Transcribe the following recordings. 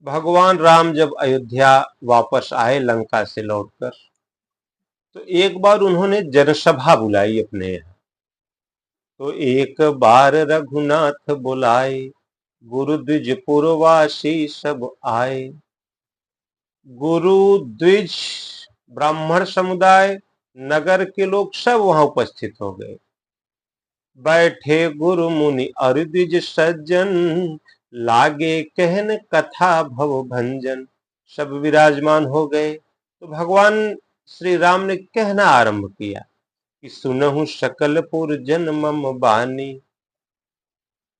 भगवान राम जब अयोध्या वापस आए लंका से लौटकर, तो एक बार उन्होंने जनसभा बुलाई अपने यहाँ। तो एक बार रघुनाथ बुलाए, गुरु द्विज पुरवासी सब आए। गुरु द्विज ब्राह्मण समुदाय, नगर के लोग सब वहां उपस्थित हो गए। बैठे गुरु मुनि और द्विज सज्जन, लागे कहन कथा भव भंजन। सब विराजमान हो गए। तो भगवान श्री राम ने कहना आरंभ किया कि सुनहु सकल पुरजन मम बानी,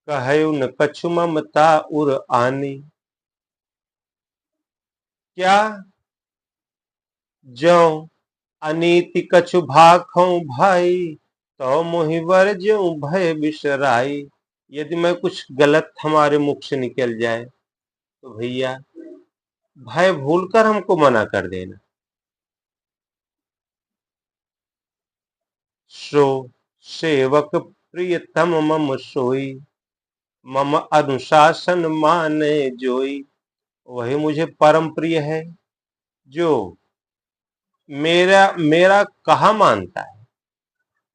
कहु न कछु ममता उर आनी। क्या जो अनीति कछु भाखौ भाई, तो मोहि वर्ज्यों भय बिसराई। यदि मैं कुछ गलत हमारे मुख से निकल जाए तो भैया भय भूलकर हमको मना कर देना। सो सेवक प्रियतम मम सोई, मम अनुशासन माने जोई। वही मुझे परम प्रिय है जो मेरा मेरा कहा मानता है।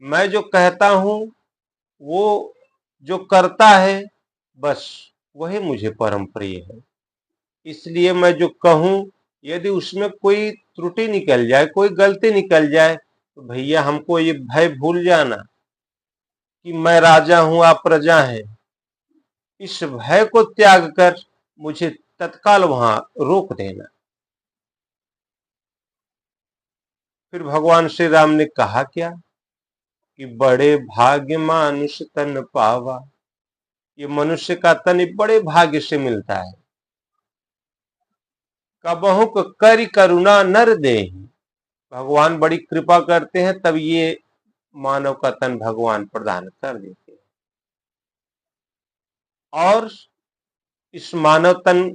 मैं जो कहता हूं वो जो करता है, बस वही मुझे परम प्रिय है। इसलिए मैं जो कहूं, यदि उसमें कोई त्रुटि निकल जाए, कोई गलती निकल जाए, तो भैया हमको ये भय भूल जाना कि मैं राजा हूं, आप प्रजा हैं। इस भय को त्याग कर मुझे तत्काल वहां रोक देना। फिर भगवान श्री राम ने कहा क्या कि बड़े भाग्य मानुष तन पावा। ये मनुष्य का तन बड़े भाग्य से मिलता है। कबहु करि करुणा नर देहि। भगवान बड़ी कृपा करते हैं, तब ये मानव का तन भगवान प्रदान कर देते हैं। और इस मानव तन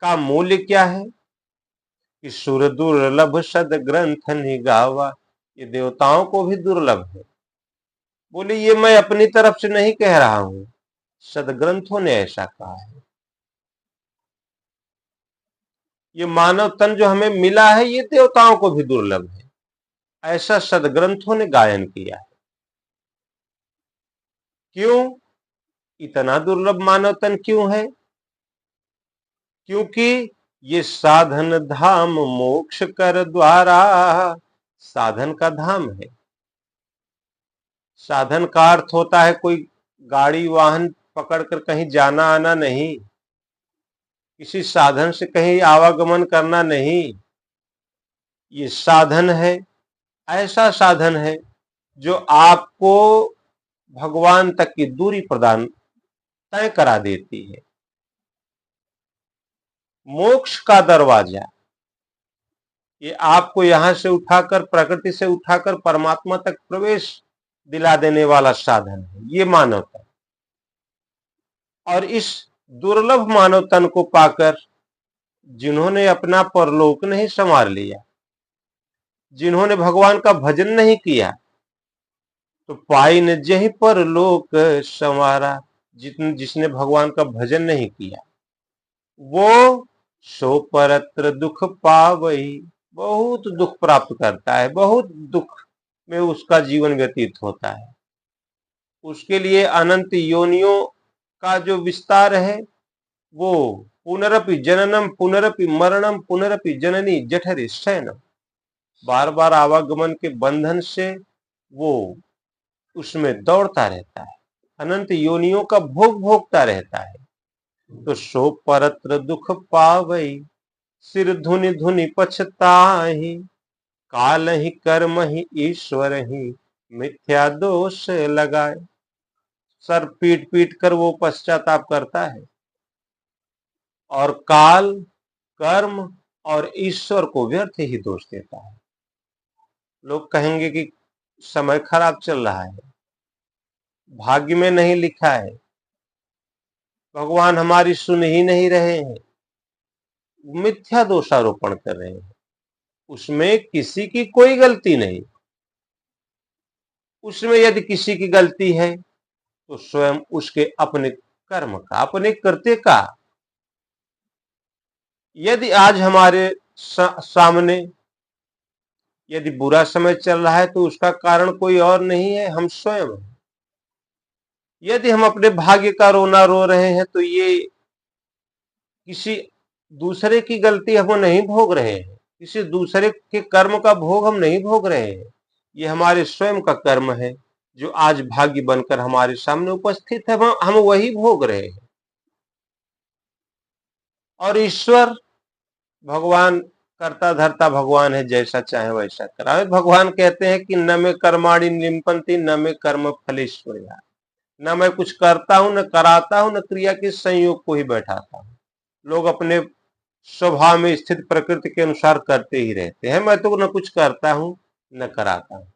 का मूल्य क्या है कि सुर दुर्लभ सद ग्रंथ निगावा। ये देवताओं को भी दुर्लभ है। बोले ये मैं अपनी तरफ से नहीं कह रहा हूं, सदग्रंथों ने ऐसा कहा है। ये मानव तन जो हमें मिला है, ये देवताओं को भी दुर्लभ है, ऐसा सदग्रंथों ने गायन किया है। क्यों इतना दुर्लभ मानव तन क्यों है? क्योंकि ये साधन धाम मोक्ष कर द्वारा। साधन का धाम है। साधन का अर्थ होता है कोई गाड़ी वाहन पकड़कर कहीं जाना आना नहीं, किसी साधन से कहीं आवागमन करना नहीं। ये साधन है, ऐसा साधन है जो आपको भगवान तक की दूरी प्रदान तय करा देती है। मोक्ष का दरवाजा, ये आपको यहां से उठाकर, प्रकृति से उठाकर परमात्मा तक प्रवेश दिला देने वाला साधन है ये मानव तन। और इस दुर्लभ मानव तन को पाकर जिन्होंने अपना परलोक नहीं संवार लिया, जिन्होंने भगवान का भजन नहीं किया, तो पाई न जही परलोक संवारा। जिसने भगवान का भजन नहीं किया, वो सो परत्र दुख पावई। बहुत दुख प्राप्त करता है, बहुत दुख में उसका जीवन व्यतीत होता है। उसके लिए अनंत योनियों का जो विस्तार है, वो पुनरपि जननम पुनरपि मरणम पुनरपि जननी जठरे शयनम। बार बार आवागमन के बंधन से वो उसमें दौड़ता रहता है, अनंत योनियों का भोग भोगता रहता है। तो सो परत्र दुख पावई, सिर धुनि धुनि पछताहि। काल ही कर्म ही ईश्वर ही, मिथ्या दोष लगाए। सर पीट पीट कर वो पश्चाताप करता है, और काल, कर्म और ईश्वर को व्यर्थ ही दोष देता है। लोग कहेंगे कि समय खराब चल रहा है, भाग्य में नहीं लिखा है, भगवान हमारी सुन ही नहीं रहे हैं। मिथ्या दोषारोपण कर रहे हैं। उसमें किसी की कोई गलती नहीं। उसमें यदि किसी की गलती है तो स्वयं उसके अपने कर्म का, अपने कृत्य का। यदि आज हमारे सामने यदि बुरा समय चल रहा है तो उसका कारण कोई और नहीं है, हम स्वयं हैं। यदि हम अपने भाग्य का रोना रो रहे हैं तो ये किसी दूसरे की गलती हम नहीं भोग रहे हैं, किसी दूसरे के कर्म का भोग हम नहीं भोग रहे हैं। ये हमारे स्वयं का कर्म है जो आज भाग्य बनकर हमारे सामने उपस्थित है, हम वही भोग रहे हैं। और ईश्वर भगवान करता धरता भगवान है, जैसा चाहे वैसा करावे। भगवान कहते हैं कि न मैं कर्माणि लिम्पन्ति न मैं कर्म फलेश्वर्या, न मैं कुछ करता हूं, न कराता हूं, न क्रिया के संयोग को ही बैठाता हूं। लोग अपने स्वभाव में स्थित प्रकृति के अनुसार करते ही रहते हैं। मैं तो न कुछ करता हूं न कराता हूं।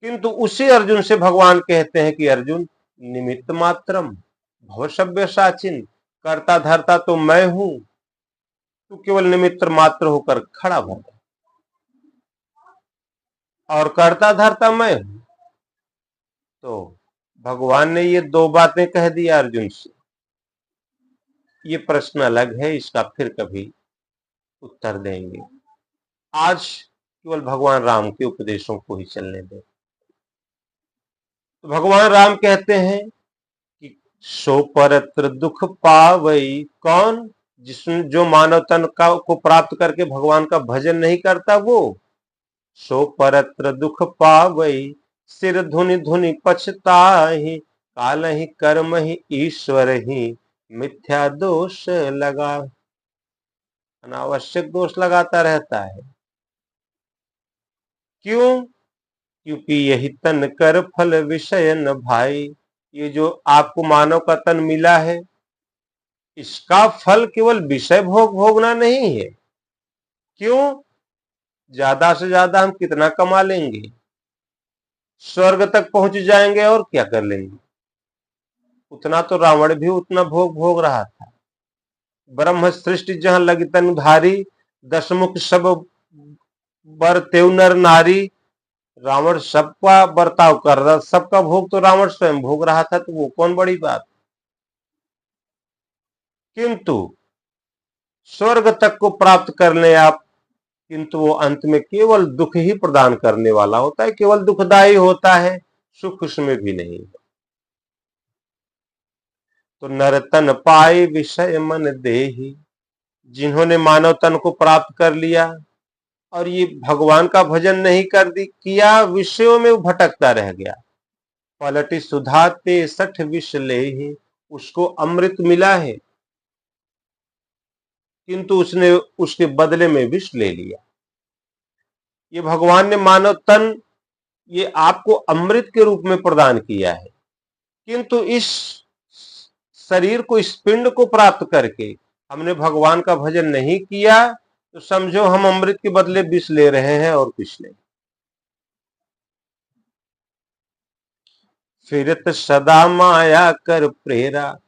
किंतु उसी अर्जुन से भगवान कहते हैं कि अर्जुन, निमित्त मात्रम भव सव्यसाचिन, करता धरता तो मैं हूं, तू केवल निमित्त मात्र होकर खड़ा भर, और करता धरता मैं हूं। तो भगवान ने ये दो बातें कह दिया अर्जुन से। ये प्रश्न अलग है, इसका फिर कभी उत्तर देंगे। आज केवल भगवान राम के उपदेशों को ही चलने दें। तो भगवान राम कहते हैं कि सो परत्र दुख पावई, कौन? जिसमें जो मानव तन का को प्राप्त करके भगवान का भजन नहीं करता वो। सो परत्र दुख पावई, सिर धुनि धुनि पछताहि, काल ही कर्म ही ईश्वर ही, मिथ्या दोष लगा, अनावश्यक दोष लगाता रहता है। क्यों? क्योंकि यही तन कर फल विषय न भाई, ये जो आपको मानव का तन मिला है, इसका फल केवल विषय भोगना नहीं है। क्यों? ज्यादा से ज्यादा हम कितना कमा लेंगे, स्वर्ग तक पहुंच जाएंगे और क्या कर लेंगे। उतना तो रावण भी उतना भोग रहा था। ब्रह्म सृष्टि जहां लगी तन धारी, दशमुख सब बर तेव नर नारी। रावण सबका बर्ताव कर रहा, सबका भोग तो रावण स्वयं भोग रहा था, तो वो कौन बड़ी बात। किंतु स्वर्ग तक को प्राप्त कर ले आप, किंतु वो अंत में केवल दुख ही प्रदान करने वाला होता है, केवल दुखदायी होता है, सुख उसमें भी नहीं। तो नरतन पाए विषय मन देही, जिन्होंने मानव तन को प्राप्त कर लिया और ये भगवान का भजन नहीं किया, विषयों में भटकता रह गया। पलटी सुधाते सठ विष ले, उसको अमृत मिला है किंतु उसने उसके बदले में विष ले लिया। ये भगवान ने मानव तन ये आपको अमृत के रूप में प्रदान किया है, किंतु इस शरीर को, इस पिंड को प्राप्त करके हमने भगवान का भजन नहीं किया, तो समझो हम अमृत के बदले विष ले रहे हैं और कुछ नहीं। फिरत सदा माया कर प्रेरा,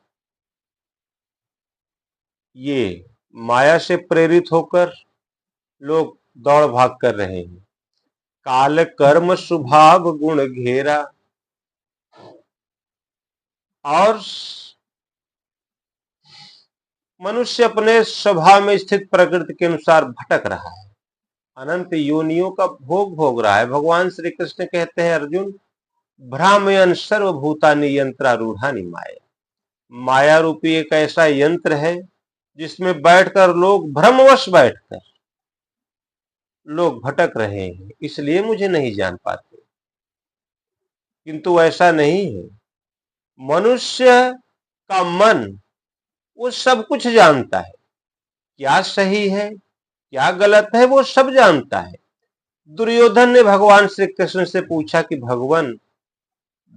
ये माया से प्रेरित होकर लोग दौड़ भाग कर रहे हैं। काल कर्म स्वभाव गुण घेरा, और मनुष्य अपने स्वभाव में स्थित प्रकृति के अनुसार भटक रहा है, अनंत योनियों का भोग रहा है। भगवान श्री कृष्ण कहते हैं अर्जुन, भ्रामयन सर्वभूतानि यंत्रारूढ़ानि माया, माया रूपी एक ऐसा यंत्र है जिसमें बैठकर लोग, भ्रमवश बैठकर लोग भटक रहे हैं, इसलिए मुझे नहीं जान पाते। किंतु ऐसा नहीं है। मनुष्य का मन वो सब कुछ जानता है, क्या सही है क्या गलत है वो सब जानता है। दुर्योधन ने भगवान श्री कृष्ण से पूछा कि भगवान,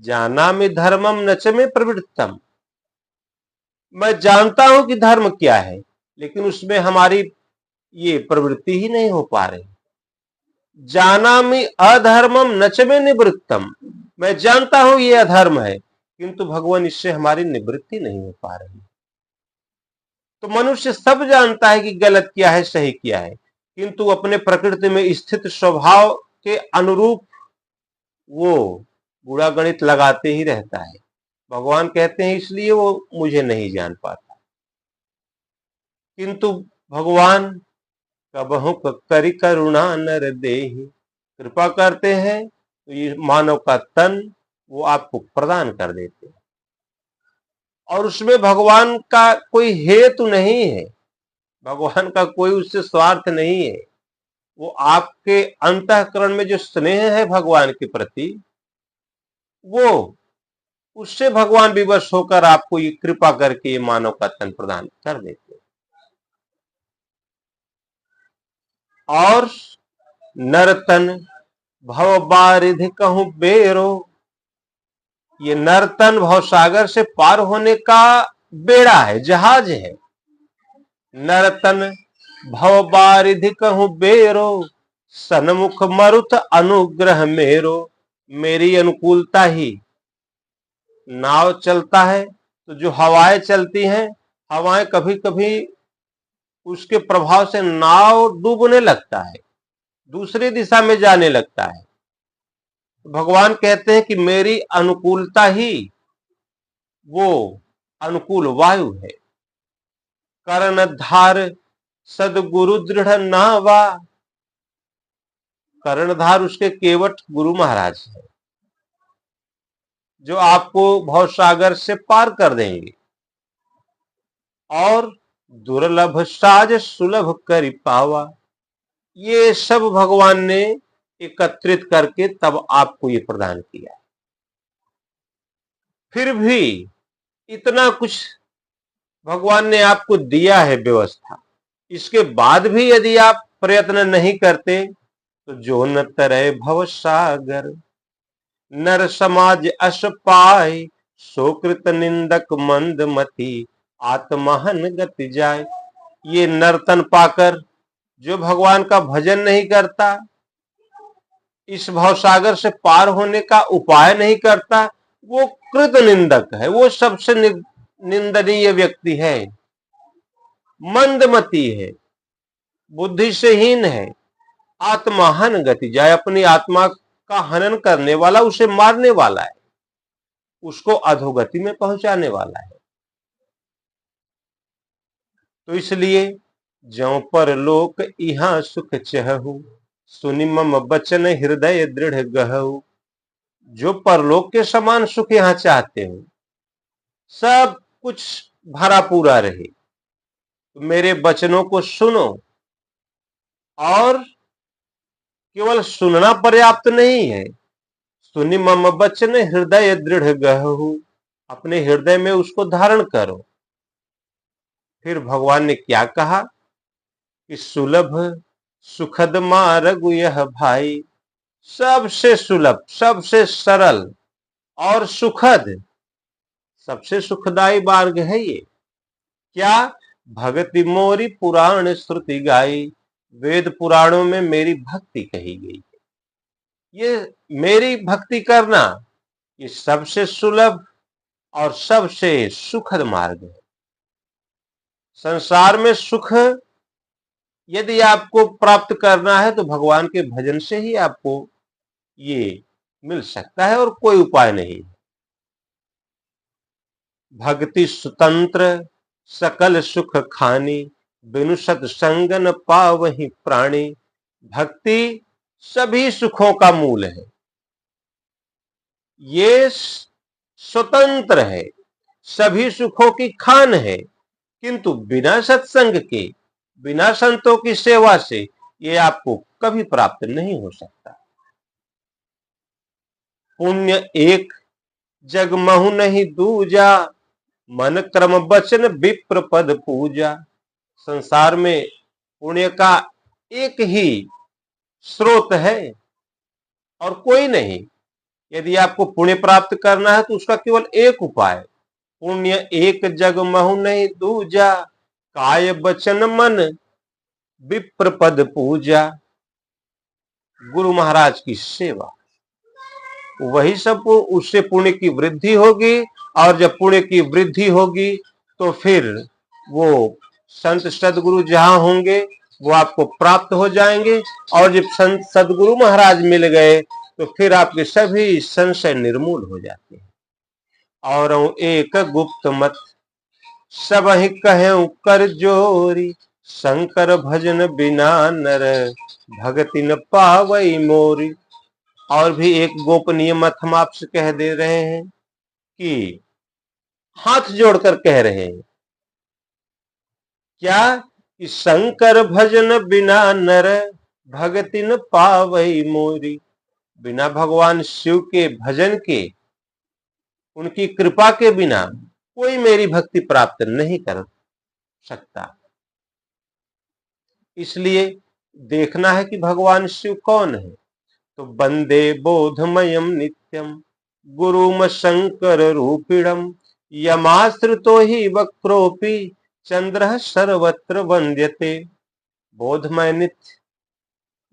जाना में धर्मम न च में प्रवृत्तम, मैं जानता हूं कि धर्म क्या है, लेकिन उसमें हमारी ये प्रवृत्ति ही नहीं हो पा रही। जाना में अधर्मम न च में निवृत्तम, मैं जानता हूं ये अधर्म है, किंतु भगवान इससे हमारी निवृत्ति नहीं हो पा रही। तो मनुष्य सब जानता है कि गलत क्या है सही क्या है, किंतु अपने प्रकृति में स्थित स्वभाव के अनुरूप वो बुरा गणित लगाते ही रहता है। भगवान कहते हैं इसलिए वो मुझे नहीं जान पाता। किंतु भगवान कबहु करी करुणा नर देहि, कृपा करते हैं तो ये मानव का तन वो आपको प्रदान कर देते हैं। और उसमें भगवान का कोई हेतु नहीं है, भगवान का कोई उससे स्वार्थ नहीं है। वो आपके अंतःकरण में जो स्नेह है भगवान के प्रति, वो उससे भगवान विवश होकर आपको ये कृपा करके ये मानव का तन प्रदान कर देते हैं। और नरतन भव बारिधि कहूं बेरो, ये नरतन भवसागर से पार होने का बेड़ा है, जहाज है। नरतन भव बारिधि कहूं बेरो, सन्मुख मरुत अनुग्रह मेरो, मेरी अनुकूलता ही नाव चलता है। तो जो हवाएं चलती हैं, हवाएं कभी कभी उसके प्रभाव से नाव डूबने लगता है, दूसरी दिशा में जाने लगता है। भगवान कहते हैं कि मेरी अनुकूलता ही वो अनुकूल वायु है। कर्णधार सदगुरु दृढ़ नावा, कर्णधार उसके केवट गुरु महाराज है, जो आपको भवसागर से पार कर देंगे। और दुर्लभ साज सुलभ करि पावा, ये सब भगवान ने एकत्रित करके तब आपको ये प्रदान किया। फिर भी इतना कुछ भगवान ने आपको दिया है व्यवस्था, इसके बाद भी यदि आप प्रयत्न नहीं करते तो जो न तरह भव सागर, नर समाज अस पाए, सोकृत निंदक मंद मति, आत्महन गति जाए। ये नर्तन पाकर जो भगवान का भजन नहीं करता, इस भवसागर से पार होने का उपाय नहीं करता, वो कृत निंदक है, वो सबसे निंदनीय व्यक्ति है, मंदमती है, बुद्धि से हीन है, आत्महन गति जाए, अपनी आत्मा का हनन करने वाला, उसे मारने वाला है, उसको अधोगति में पहुंचाने वाला है। तो इसलिए ज्यों पर लोक इहां सुख चहु, सुनि मम बचन हृदय दृढ़ गहु। जो परलोक के समान सुख यहां चाहते हो, सब कुछ भरा पूरा रहे, तो मेरे वचनों को सुनो। और केवल सुनना पर्याप्त नहीं है, सुनि मम वचन हृदय दृढ़ गहु, अपने हृदय में उसको धारण करो। फिर भगवान ने क्या कहा कि सुलभ सुखद मार्ग यह भाई, सबसे सुलभ, सबसे सरल और सुखद, सबसे सुखदाई मार्ग है ये। क्या? भक्ति मोरी पुराण श्रुति गाई, वेद पुराणों में मेरी भक्ति कही गई है। ये मेरी भक्ति करना ये सबसे सुलभ और सबसे सुखद मार्ग है। संसार में सुख यदि आपको प्राप्त करना है तो भगवान के भजन से ही आपको ये मिल सकता है, और कोई उपाय नहीं। भक्ति स्वतंत्र सकल सुख खानी, बिनु सत्संग न पावहि प्राणी। भक्ति सभी सुखों का मूल है, ये स्वतंत्र है, सभी सुखों की खान है, किंतु बिना सत्संग के, बिना संतों की सेवा से ये आपको कभी प्राप्त नहीं हो सकता। पुण्य एक जग महु नहीं दूजा, मन क्रम वचन विप्र पद पूजा। संसार में पुण्य का एक ही स्रोत है और कोई नहीं। यदि आपको पुण्य प्राप्त करना है तो उसका केवल एक उपाय, पुण्य एक जग महु नहीं दूजा, काय वचन मन विप्र पद पूजा। गुरु महाराज की सेवा, वही सब, उससे पुण्य की वृद्धि होगी, और जब पुण्य की वृद्धि होगी तो फिर वो संत सदगुरु जहां होंगे वो आपको प्राप्त हो जाएंगे। और जब संत सदगुरु महाराज मिल गए तो फिर आपके सभी संशय निर्मूल हो जाते हैं। और एक गुप्त मत सबहि कहूं कर जोरी, शंकर भजन बिना नर भगति न पावई मोरी। और भी एक गोपनीय मत हम आपसे कह दे रहे हैं कि हाथ जोड़कर कह रहे हैं क्या कि शंकर भजन बिना नर भगति न पावई मोरी। बिना भगवान शिव के भजन के, उनकी कृपा के बिना कोई मेरी भक्ति प्राप्त नहीं कर सकता। इसलिए देखना है कि भगवान शिव कौन है। तो वंदे बोधमयम नित्यम गुरुम शंकर रूपिणम, यमाश्रितो ही वक्रोपि चंद्र सर्वत्र वंद्यते। बोधमय नित्य,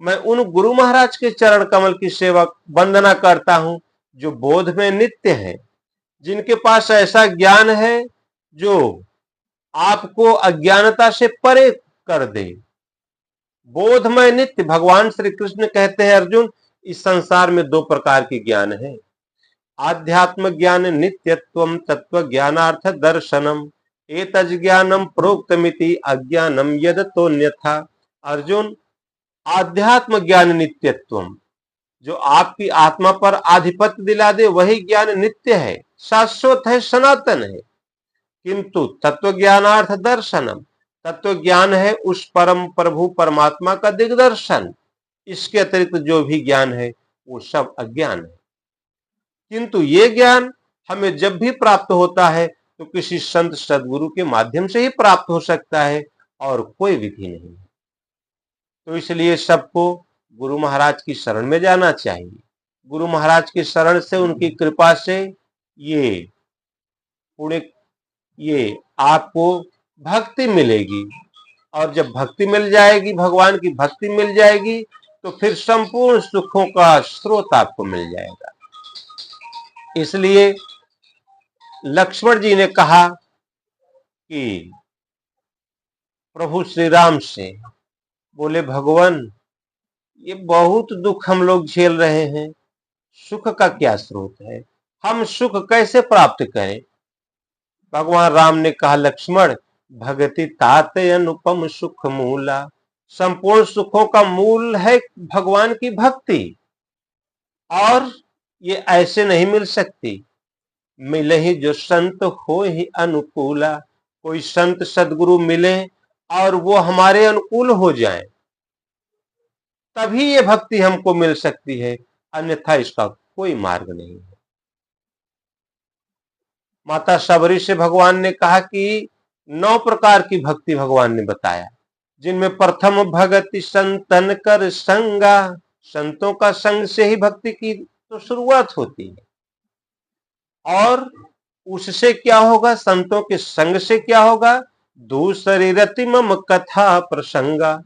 मैं उन गुरु महाराज के चरण कमल की सेवा वंदना करता हूं जो बोध में नित्य है, जिनके पास ऐसा ज्ञान है जो आपको अज्ञानता से परे कर दे। बोधमय नित्य, भगवान श्री कृष्ण कहते हैं अर्जुन, इस संसार में दो प्रकार के ज्ञान है। आध्यात्म ज्ञान नित्यत्वम तत्व ज्ञानार्थ दर्शनम, एतज ज्ञानम प्रोक्तमिति अज्ञानम यदतोन्यथा। अर्जुन, आध्यात्म ज्ञान नित्यत्वम, जो आपकी आत्मा पर आधिपत्य दिला दे वही ज्ञान नित्य है, शाश्वत है, सनातन है। किंतु तत्व ज्ञानार्थ दर्शनम, तत्व ज्ञान है उस परम प्रभु परमात्मा का दिग्दर्शन। इसके अतिरिक्त जो भी ज्ञान है वो सब अज्ञान है। किंतु ये ज्ञान हमें जब भी प्राप्त होता है तो किसी संत सदगुरु के माध्यम से ही प्राप्त हो सकता है, और कोई विधि नहीं। तो इसलिए सबको गुरु महाराज की शरण में जाना चाहिए। गुरु महाराज की शरण से, उनकी कृपा से ये आपको भक्ति मिलेगी, और जब भक्ति मिल जाएगी, भगवान की भक्ति मिल जाएगी, तो फिर संपूर्ण सुखों का स्रोत आपको मिल जाएगा। इसलिए लक्ष्मण जी ने कहा कि प्रभु श्री राम से, बोले भगवान ये बहुत दुख हम लोग झेल रहे हैं, सुख का क्या स्रोत है, हम सुख कैसे प्राप्त करें। भगवान राम ने कहा लक्ष्मण, भगति तात अनुपम सुख मूला, संपूर्ण सुखों का मूल है भगवान की भक्ति, और ये ऐसे नहीं मिल सकती। मिले ही जो संत हो ही अनुकूला, कोई संत सदगुरु मिले और वो हमारे अनुकूल हो जाए, तभी ये भक्ति हमको मिल सकती है, अन्यथा इसका कोई मार्ग नहीं है। माता शबरी से भगवान ने कहा कि 9 प्रकार की भक्ति भगवान ने बताया, जिनमें प्रथम भगति संतन कर संगा, संतों का संग से ही भक्ति की तो शुरुआत होती है। और उससे क्या होगा, संतों के संग से क्या होगा, दूसरी रति मम कथा प्रसंगा,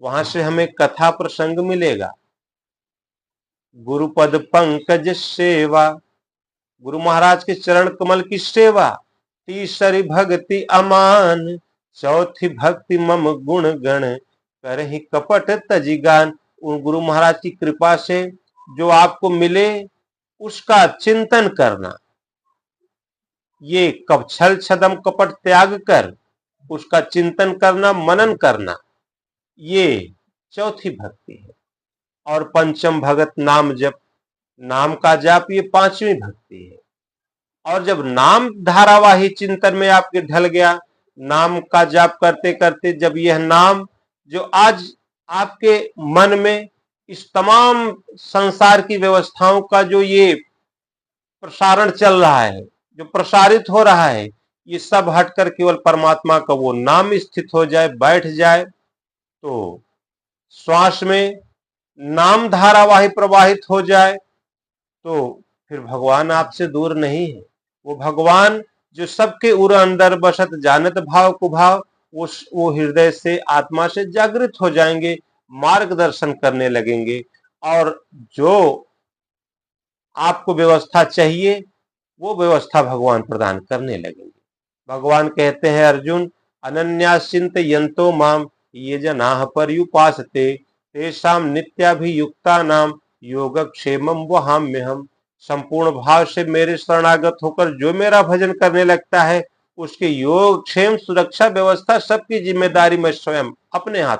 वहां से हमें कथा प्रसंग मिलेगा। गुरुपद पंकज सेवा, गुरु महाराज के चरण कमल की सेवा। तीसरी भक्ति अमान, चौथी भक्ति मम गुण गण करहि कपट तजिगान। उन गुरु महाराज की कृपा से जो आपको मिले उसका चिंतन करना, ये छल छदम कपट त्याग कर उसका चिंतन करना, मनन करना, ये चौथी भक्ति है। और पंचम भगत नाम जप, नाम का जाप, ये 5वीं भक्ति है। और जब नाम धारावाही चिंतन में आपके ढल गया, नाम का जाप करते करते जब यह नाम जो आज आपके मन में इस तमाम संसार की व्यवस्थाओं का जो ये प्रसारण चल रहा है, जो प्रसारित हो रहा है, ये सब हटकर केवल परमात्मा का वो नाम स्थित हो जाए, बैठ जाए, तो श्वास में नाम धारावाही प्रवाहित हो जाए, तो फिर भगवान आपसे दूर नहीं है। वो भगवान जो सबके उर अंदर बसत जानत भाव को भाव, वो हृदय से, आत्मा से जागृत हो जाएंगे, मार्गदर्शन करने लगेंगे, और जो आपको व्यवस्था चाहिए वो व्यवस्था भगवान प्रदान करने लगेंगे। भगवान कहते हैं अर्जुन, अनन्याश्चिंत यंतो माम ये जनाः पर्युपासते, तेषां नित्याभियुक्तानां योगक्षेमं वहाम्यहम्। संपूर्ण भाव से मेरे शरणागत होकर जो मेरा भजन करने लगता है उसके योग क्षेम सुरक्षा व्यवस्था सबकी जिम्मेदारी मैं स्वयं अपने हाथ